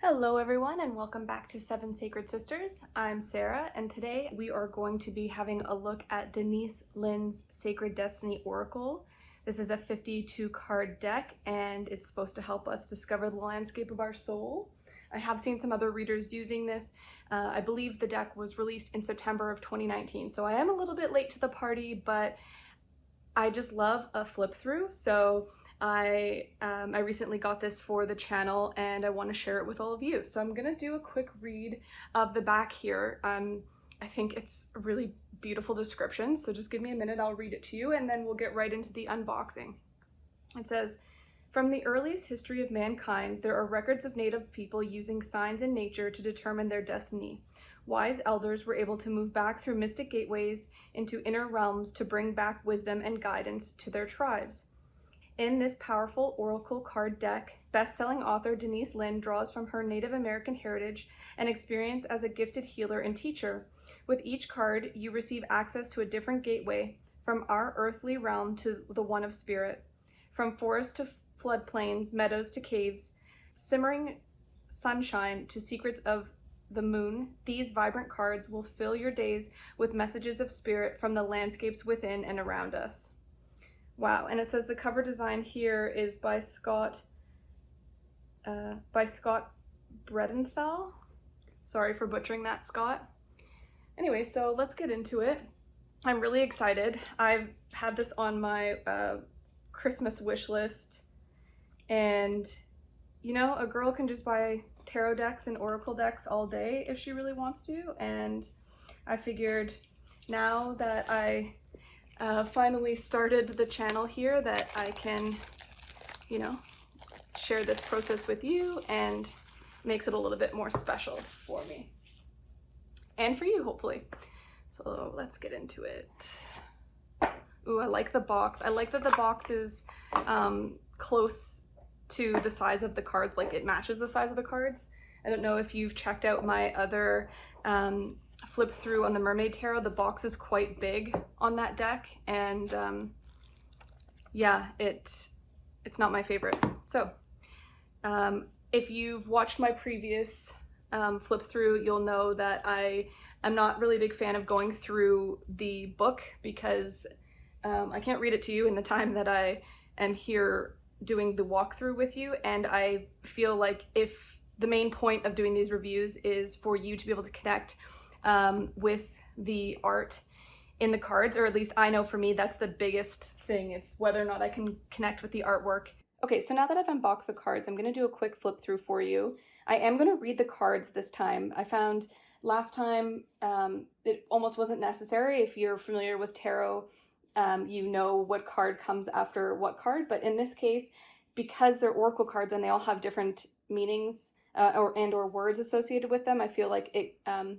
Hello everyone and welcome back to Seven Sacred Sisters. I'm Sarah and today we are going to be having a look at Denise Linn's Sacred Destiny Oracle. This is a 52 card deck and it's supposed to help us discover the landscape of our soul. I have seen some other readers using this. I believe the deck was released in September of 2019, so I am a little bit late to the party, but I just love a flip through. So I recently got this for the channel and I want to share it with all of you. So I'm gonna do a quick read of the back here. I think it's a really beautiful description, so just give me a minute, I'll read it to you and then we'll get right into the unboxing. It says, "From the earliest history of mankind, there are records of native people using signs in nature to determine their destiny. Wise elders were able to move back through mystic gateways into inner realms to bring back wisdom and guidance to their tribes. In this powerful oracle card deck, best-selling author Denise Linn draws from her Native American heritage and experience as a gifted healer and teacher. With each card, you receive access to a different gateway, from our earthly realm to the one of spirit. From forests to floodplains, meadows to caves, simmering sunshine to secrets of the moon, these vibrant cards will fill your days with messages of spirit from the landscapes within and around us." Wow, and it says the cover design here is by Scott Bredenthal. Sorry for butchering that, Scott. Anyway, so let's get into it. I'm really excited. I've had this on my Christmas wish list, and you know, a girl can just buy tarot decks and oracle decks all day if she really wants to, and I figured now that I finally started the channel here that I can, you know, share this process with you, and makes it a little bit more special for me and for you, hopefully. So let's get into it. Ooh, I like the box. I like that the box is close to the size of the cards, like it matches the size of the cards. I don't know if you've checked out my other flip through on the Mermaid Tarot. The box is quite big on that deck, and yeah, it's not my favorite. So if you've watched my previous flip through, you'll know that I'm not really a big fan of going through the book because I can't read it to you in the time that I am here doing the walkthrough with you, and I feel like if the main point of doing these reviews is for you to be able to connect with the art in the cards, or at least I know for me that's the biggest thing. It's whether or not I can connect with the artwork. Okay, so now that I've unboxed the cards, I'm going to do a quick flip through for you. I am going to read the cards this time. I found last time it almost wasn't necessary. If you're familiar with tarot, you know what card comes after what card, but in this case, because they're oracle cards and they all have different meanings or words associated with them, I feel like it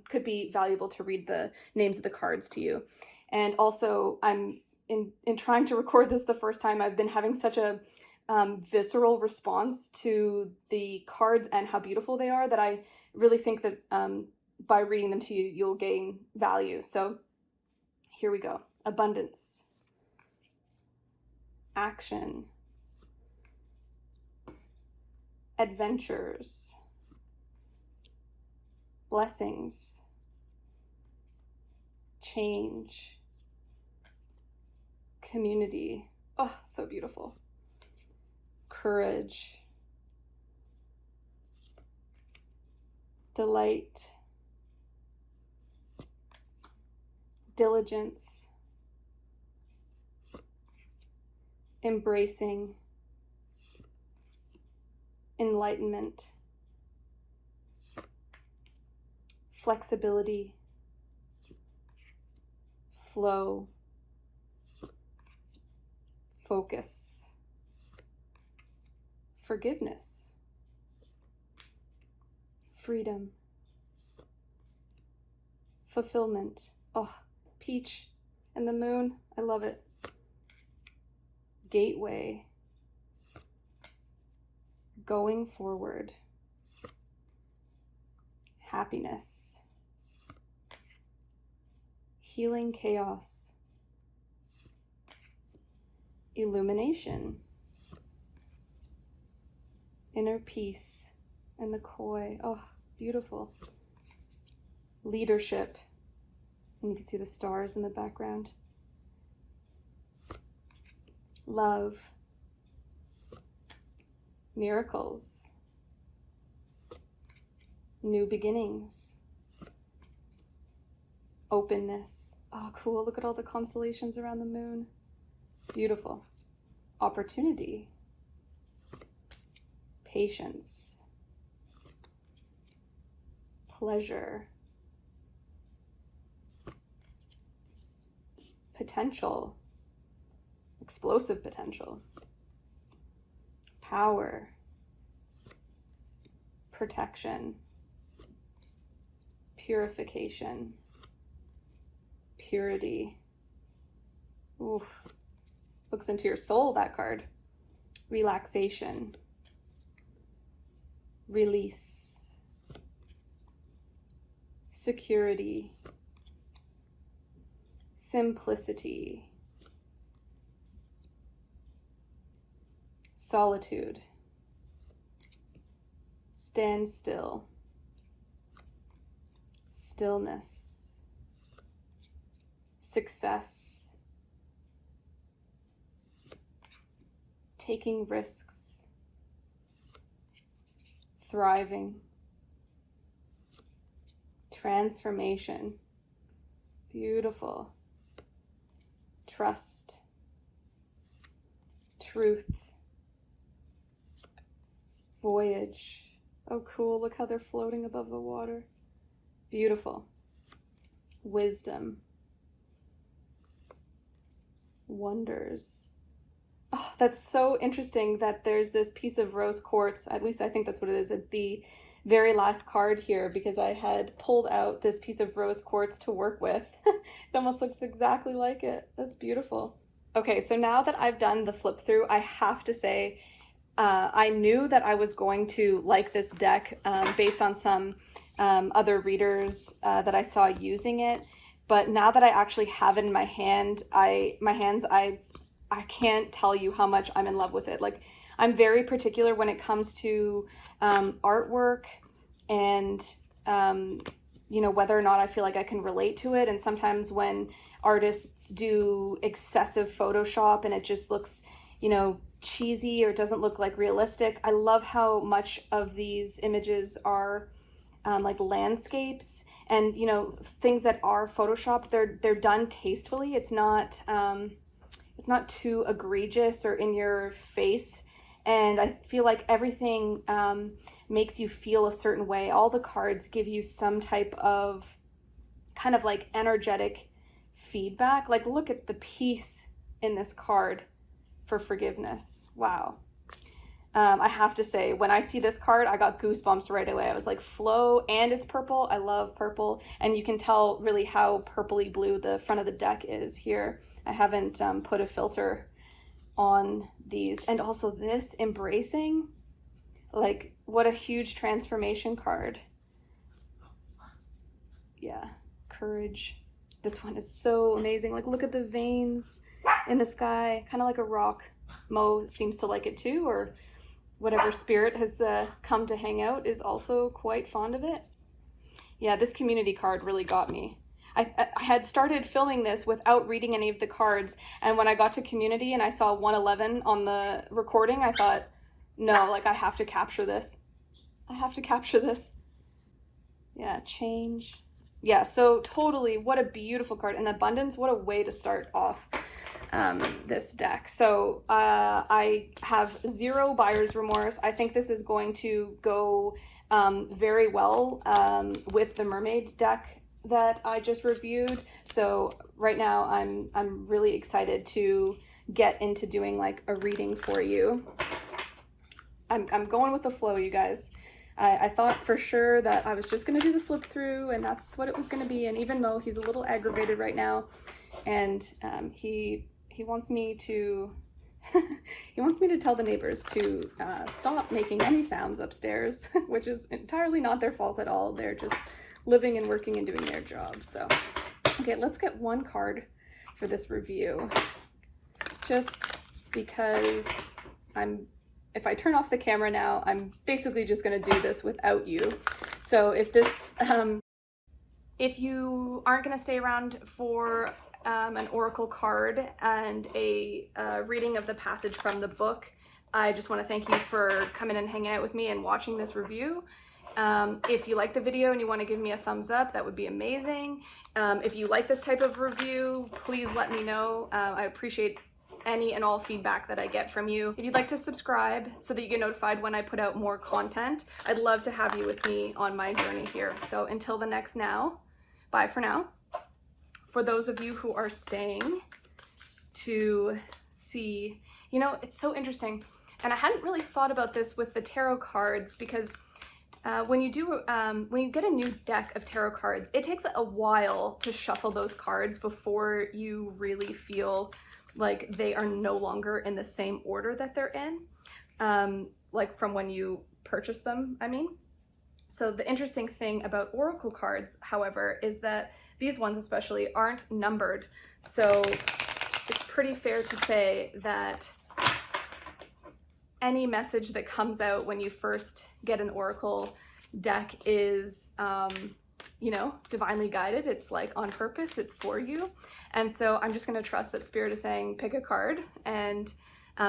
could be valuable to read the names of the cards to you. And also, I'm in trying to record this the first time, I've been having such a visceral response to the cards and how beautiful they are that I really think that by reading them to you, you'll gain value. So here we go. Abundance. Action. Adventures. Blessings. Change. Community. Oh, so beautiful. Courage. Delight. Diligence. Embracing. Enlightenment. Flexibility. Flow. Focus. Forgiveness. Freedom. Fulfillment. Oh, peach and the moon. I love it. Gateway. Going forward. Happiness. Healing chaos. Illumination. Inner peace. and the koi. Oh, beautiful. Leadership. And you can see the stars in the background. Love. Miracles. New beginnings. Openness. Oh, cool. Look at all the constellations around the moon. Beautiful. Opportunity. Patience. Pleasure. Potential. Explosive potential. Power. Protection. Purification. Purity. Oof. Looks into your soul, that card. Relaxation. Release. Security. Simplicity. Solitude. Stand still. Stillness. Success. Taking risks. Thriving. Transformation. Beautiful. Trust. Truth. Voyage. Oh, cool. Look how they're floating above the water. Beautiful. Wisdom. Wonders. Oh, that's so interesting that there's this piece of rose quartz. At least I think that's what it is at the very last card here, because I had pulled out this piece of rose quartz to work with. It almost looks exactly like it. That's beautiful. Okay, so now that I've done the flip through, I have to say, I knew that I was going to like this deck based on some other readers that I saw using it. But now that I actually have it in my hands, I can't tell you how much I'm in love with it. Like, I'm very particular when it comes to artwork and, you know, whether or not I feel like I can relate to it. And sometimes when artists do excessive Photoshop and it just looks, you know, cheesy or doesn't look like realistic. I love how much of these images are like landscapes and, you know, things that are Photoshopped. They're done tastefully. It's not too egregious or in your face. And I feel like everything makes you feel a certain way. All the cards give you some type of kind of like energetic feedback. Like, look at the peace in this card for forgiveness. Wow. I have to say, when I see this card, I got goosebumps right away. I was like, flow, and it's purple. I love purple. And you can tell really how purpley blue the front of the deck is here. I haven't put a filter on these. And also this embracing, like, what a huge transformation card. Yeah, courage. This one is so amazing. Like, look at the veins in the sky, kind of like a rock. Mo seems to like it too, or whatever spirit has come to hang out is also quite fond of it. Yeah, this community card really got me. I had started filming this without reading any of the cards, and when I got to community and I saw 111 on the recording, I thought, no, like, I have to capture this. I have to capture this. Yeah, change. Yeah, so totally, what a beautiful card. And abundance, what a way to start off this deck. So I have zero buyer's remorse. I think this is going to go very well with the mermaid deck that I just reviewed. So right now I'm really excited to get into doing like a reading for you. I'm going with the flow, you guys. I thought for sure that I was just going to do the flip through and that's what it was going to be. And even though he's a little aggravated right now and he wants me to he wants me to tell the neighbors to stop making any sounds upstairs, which is entirely not their fault at all. They're just living and working and doing their jobs. So, okay, let's get one card for this review, just because I'm if I turn off the camera now, I'm basically just going to do this without you. So if this, if you aren't going to stay around for an oracle card and a reading of the passage from the book, I just want to thank you for coming and hanging out with me and watching this review. If you like the video and you want to give me a thumbs up, that would be amazing. If you like this type of review, please let me know. I appreciate any and all feedback that I get from you. If you'd like to subscribe so that you get notified when I put out more content, I'd love to have you with me on my journey here. So until the next now, bye for now. For those of you who are staying to see, you know, it's so interesting. And I hadn't really thought about this with the tarot cards because when you get a new deck of tarot cards, it takes a while to shuffle those cards before you really feel like they are no longer in the same order that they're in, like from when you purchase them, I mean. So the interesting thing about oracle cards, however, is that these ones especially aren't numbered. So it's pretty fair to say that any message that comes out when you first get an oracle deck is, you know, divinely guided. It's like on purpose, it's for you. And so I'm just going to trust that Spirit is saying, pick a card and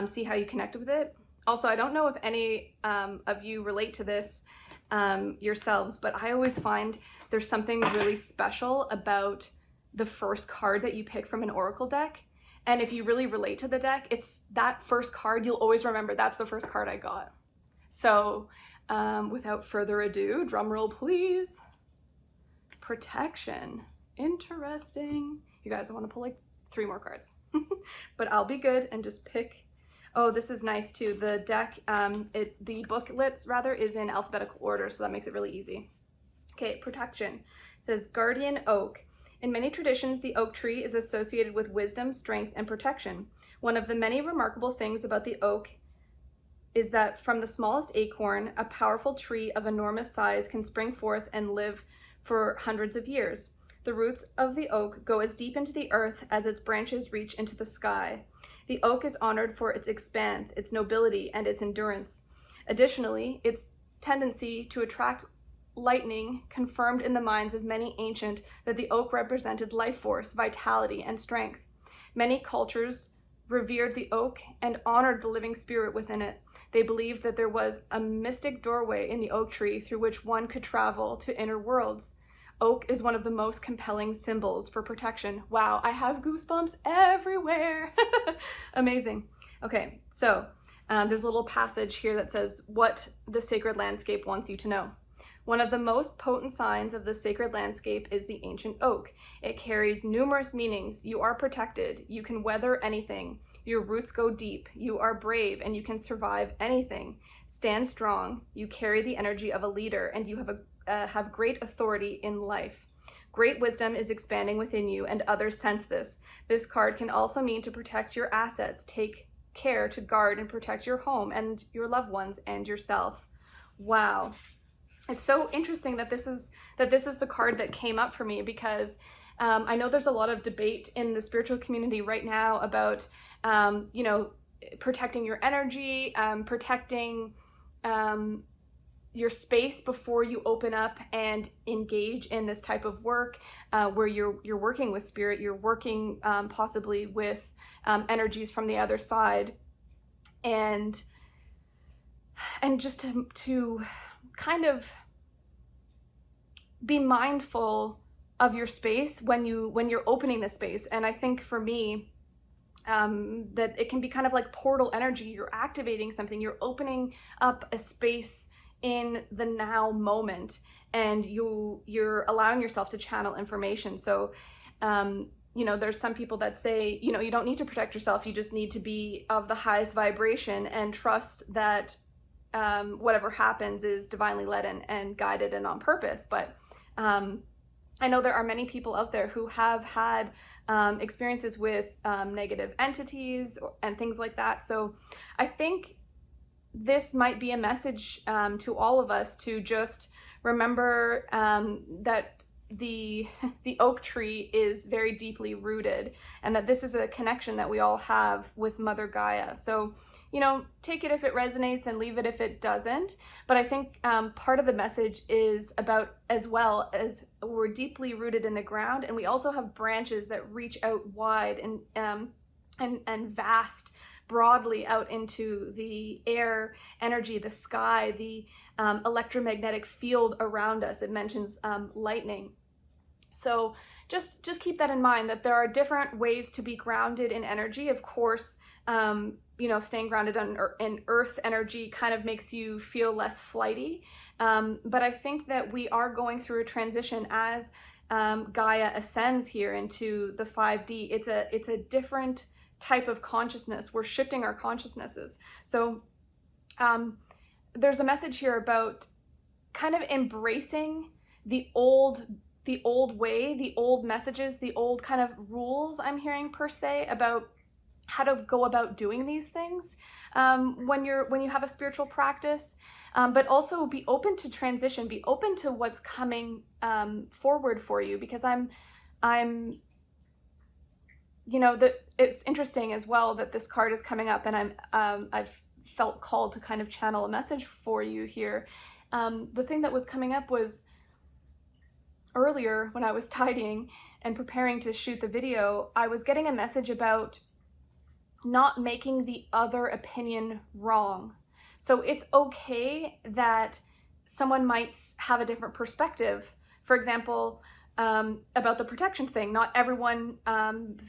see how you connect with it. Also, I don't know if any of you relate to this yourselves, but I always find there's something really special about the first card that you pick from an oracle deck. And if you really relate to the deck, it's that first card, you'll always remember that's the first card I got. So without further ado, drum roll please. Protection. Interesting. You guys, I want to pull like 3 more cards. But I'll be good and just pick. Oh, this is nice too. The deck, the booklet rather, is in alphabetical order, so that makes it really easy. Okay, protection. It says guardian oak. In many traditions, the oak tree is associated with wisdom, strength, and protection. One of the many remarkable things about the oak is that from the smallest acorn, a powerful tree of enormous size can spring forth and live for hundreds of years. The roots of the oak go as deep into the earth as its branches reach into the sky. The oak is honored for its expanse, its nobility, and its endurance. Additionally, its tendency to attract lightning confirmed in the minds of many ancient that the oak represented life force, vitality, and strength. Many cultures revered the oak and honored the living spirit within it. They believed that there was a mystic doorway in the oak tree through which one could travel to inner worlds. Oak is one of the most compelling symbols for protection. Wow, I have goosebumps everywhere. Amazing. Okay, so there's a little passage here that says what the sacred landscape wants you to know. One of the most potent signs of the sacred landscape is the ancient oak. It carries numerous meanings. You are protected. You can weather anything. Your roots go deep. You are brave and you can survive anything. Stand strong. You carry the energy of a leader and you have great authority in life. Great wisdom is expanding within you and others sense this. This card can also mean to protect your assets. Take care to guard and protect your home and your loved ones and yourself. Wow. It's so interesting that this is the card that came up for me because I know there's a lot of debate in the spiritual community right now about, you know, protecting your energy, protecting your space before you open up and engage in this type of work where you're working with spirit, you're working possibly with energies from the other side, and just to kind of be mindful of your space when you're opening the space. And I think for me, that it can be kind of like portal energy. You're activating something, you're opening up a space in the now moment, and you're allowing yourself to channel information. So you know, there's some people that say, you know, you don't need to protect yourself, you just need to be of the highest vibration and trust that whatever happens is divinely led and guided and on purpose. But I know there are many people out there who have had experiences with negative entities and things like that. So I think this might be a message to all of us to just remember that the oak tree is very deeply rooted, and that this is a connection that we all have with Mother Gaia. So you know, take it if it resonates and leave it if it doesn't. But I think part of the message is about, as well as we're deeply rooted in the ground, and we also have branches that reach out wide and vast, broadly out into the air, energy, the sky, the electromagnetic field around us. It mentions lightning. So just keep that in mind, that there are different ways to be grounded in energy. Of course, you know, staying grounded in earth energy kind of makes you feel less flighty. But I think that we are going through a transition as Gaia ascends here into the 5D. It's a different type of consciousness. We're shifting our consciousnesses. So there's a message here about kind of embracing the old way, the old messages, the old kind of rules I'm hearing per se about how to go about doing these things when you have a spiritual practice, but also be open to transition, be open to what's coming forward for you, because I'm you know, that it's interesting as well that this card is coming up, and I've felt called to kind of channel a message for you here. The thing that was coming up was earlier when I was tidying and preparing to shoot the video, I was getting a message about not making the other opinion wrong. So it's okay that someone might have a different perspective. For example, about the protection thing. Not everyone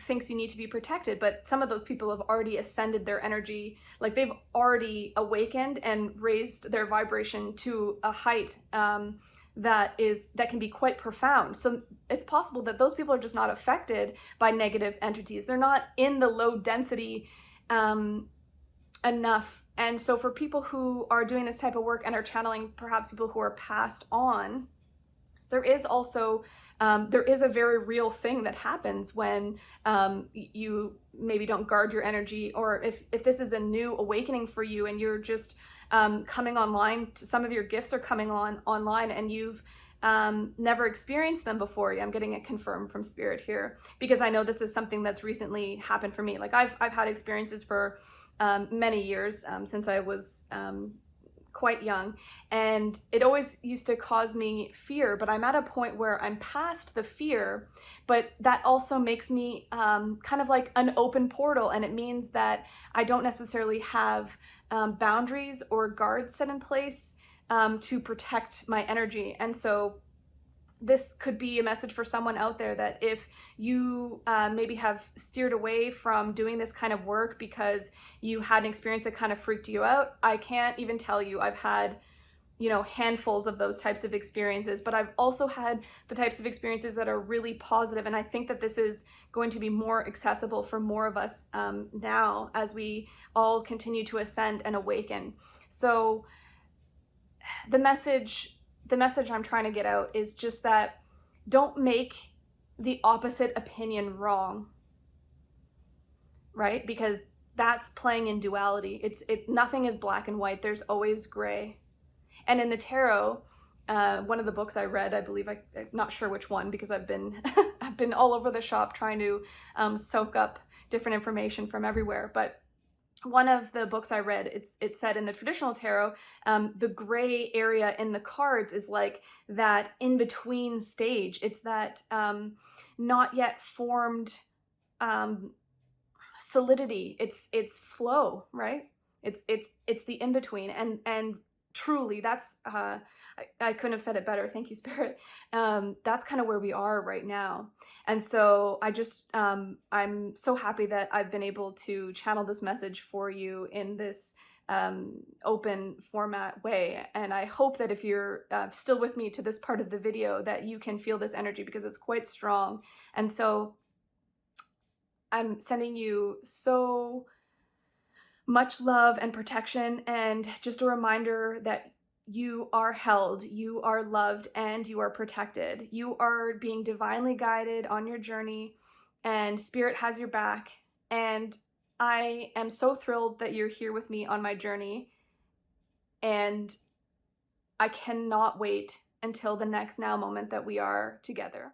thinks you need to be protected, but some of those people have already ascended their energy, like they've already awakened and raised their vibration to a height that can be quite profound. So it's possible that those people are just not affected by negative entities. They're not in the low density enough. And so for people who are doing this type of work and are channeling perhaps people who are passed on, there is also there is a very real thing that happens when you maybe don't guard your energy, or if this is a new awakening for you and you're just coming online, some of your gifts are coming online and you've never experienced them before. I'm getting it confirmed from Spirit here, because I know this is something that's recently happened for me. Like I've had experiences for many years since I was quite young, and it always used to cause me fear, but I'm at a point where I'm past the fear, but that also makes me kind of like an open portal, and it means that I don't necessarily have boundaries or guards set in place to protect my energy. And so this could be a message for someone out there, that if you maybe have steered away from doing this kind of work because you had an experience that kind of freaked you out. I can't even tell you, I've had, you know, handfuls of those types of experiences, but I've also had the types of experiences that are really positive. And I think that this is going to be more accessible for more of us now as we all continue to ascend and awaken. So the message I'm trying to get out is just that don't make the opposite opinion wrong, right? Because that's playing in duality. Nothing is black and white. There's always gray. And in the tarot, one of the books I read, I believe, I'm not sure which one, because I've been I've been all over the shop trying to soak up different information from everywhere. But one of the books I read, it said in the traditional tarot, the gray area in the cards is like that in-between stage. It's that not yet formed solidity. It's flow, right? It's the in-between, and truly that's I couldn't have said it better. Thank you, Spirit. That's kind of where we are right now. And so I just, I'm so happy that I've been able to channel this message for you in this open format way. And I hope that if you're still with me to this part of the video, that you can feel this energy, because it's quite strong. And so I'm sending you so much love and protection, and just a reminder that you are held, you are loved, and you are protected. You are being divinely guided on your journey, and Spirit has your back. And I am so thrilled that you're here with me on my journey, and I cannot wait until the next now moment that we are together.